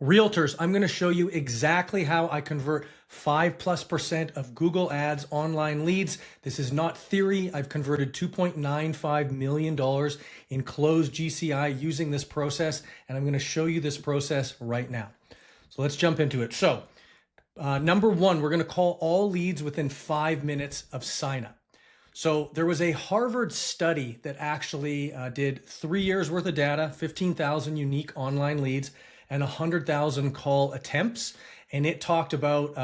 Realtors, I'm going to show you exactly how I convert 5+% of Google Ads online leads. This is not theory. I've converted $2.95 million in closed GCI using this process, and I'm going to show you this process right now. So let's jump into it. So number one, we're going to call all leads within 5 minutes of sign up. So there was a Harvard study that actually did 3 years worth of data, 15,000 unique online leads, and 100,000 call attempts. And it talked about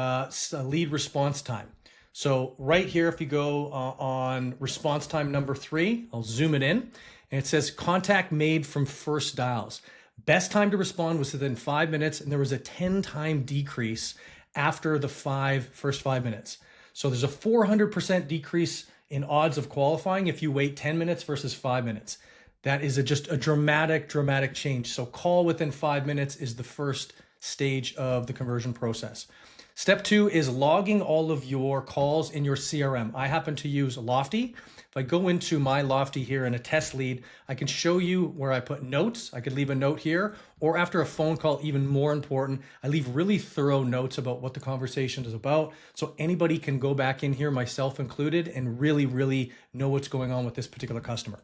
lead response time. So right here, if you go on response time number 3, I'll zoom it in, and it says contact made from first dials. Best time to respond was within 5 minutes, and there was a 10-time decrease after the first 5 minutes. So there's a 400% decrease in odds of qualifying if you wait 10 minutes versus 5 minutes. That is just a dramatic change. So call within 5 minutes is the first stage of the conversion process. Step 2 is logging all of your calls in your CRM. I happen to use Lofty. If I go into my Lofty here in a test lead, I can show you where I put notes. I could leave a note here, or after a phone call, even more important, I leave really thorough notes about what the conversation is about. So anybody can go back in here, myself included, and really know what's going on with this particular customer.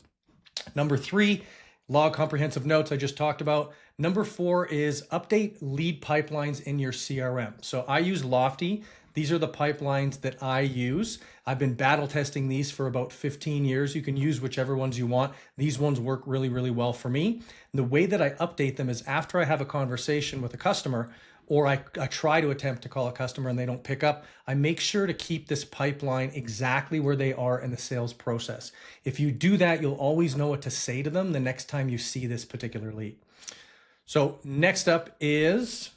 Number 3, log comprehensive notes I just talked about. Number 4 is update lead pipelines in your CRM. So I use Lofty. These are the pipelines that I use. I've been battle testing these for about 15 years. You can use whichever ones you want. These ones work really well for me. And the way that I update them is after I have a conversation with a customer, or I try to attempt to call a customer and they don't pick up, I make sure to keep this pipeline exactly where they are in the sales process. If you do that, you'll always know what to say to them the next time you see this particular lead. So next up is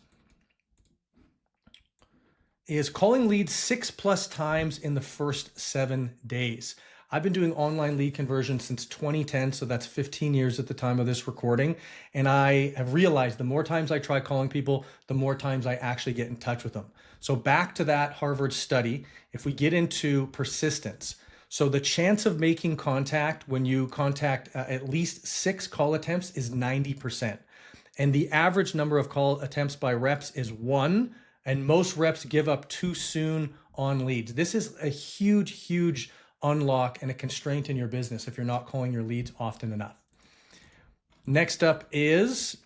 calling leads 6+ times in the first 7 days. I've been doing online lead conversion since 2010, so that's 15 years at the time of this recording. And I have realized the more times I try calling people, the more times I actually get in touch with them. So back to that Harvard study, if we get into persistence, so the chance of making contact when you contact at least 6 call attempts is 90%. And the average number of call attempts by reps is 1, and most reps give up too soon on leads. This is a huge unlock and a constraint in your business if you're not calling your leads often enough. Next up is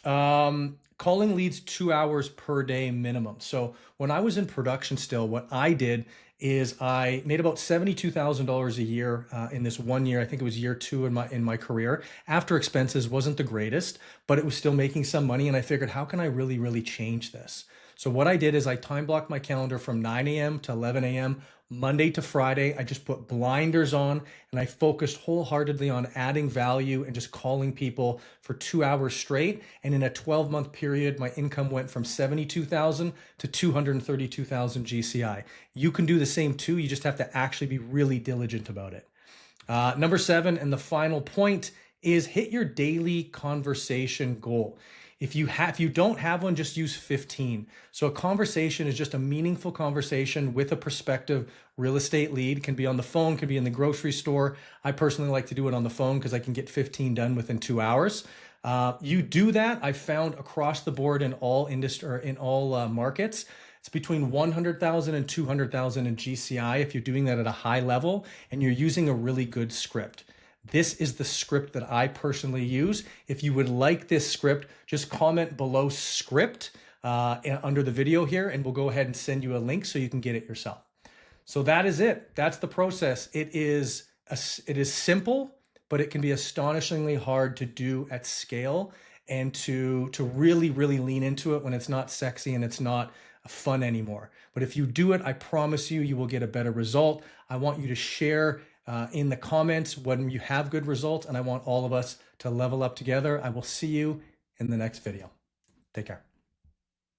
calling leads 2 hours per day minimum. So when I was in production still, what I did is I made about $72,000 a year in this 1 year. I think it was year 2 in my career. After expenses wasn't the greatest, but it was still making some money. And I figured, how can I really change this? So what I did is I time blocked my calendar from 9 a.m. to 11 a.m. Monday to Friday. I just put blinders on and I focused wholeheartedly on adding value and just calling people for 2 hours straight. And in a 12-month period, my income went from $72,000 to $232,000 GCI. You can do the same too. You just have to actually be really diligent about it. Number 7, and the final point, is hit your daily conversation goal. If you don't have one, just use 15. So a conversation is just a meaningful conversation with a prospective real estate lead. It can be on the phone, can be in the grocery store. I personally like to do it on the phone because I can get 15 done within 2 hours. You do that, I found across the board in all markets, it's between 100,000 and 200,000 in GCI if you're doing that at a high level and you're using a really good script. This is the script that I personally use. If you would like this script, just comment below script under the video here, and we'll go ahead and send you a link so you can get it yourself. So that is it. That's the process. It is simple, but it can be astonishingly hard to do at scale and to really lean into it when it's not sexy and it's not fun anymore. But if you do it, I promise you will get a better result. I want you to share in the comments when you have good results, and I want all of us to level up together. I will see you in the next video. Take care.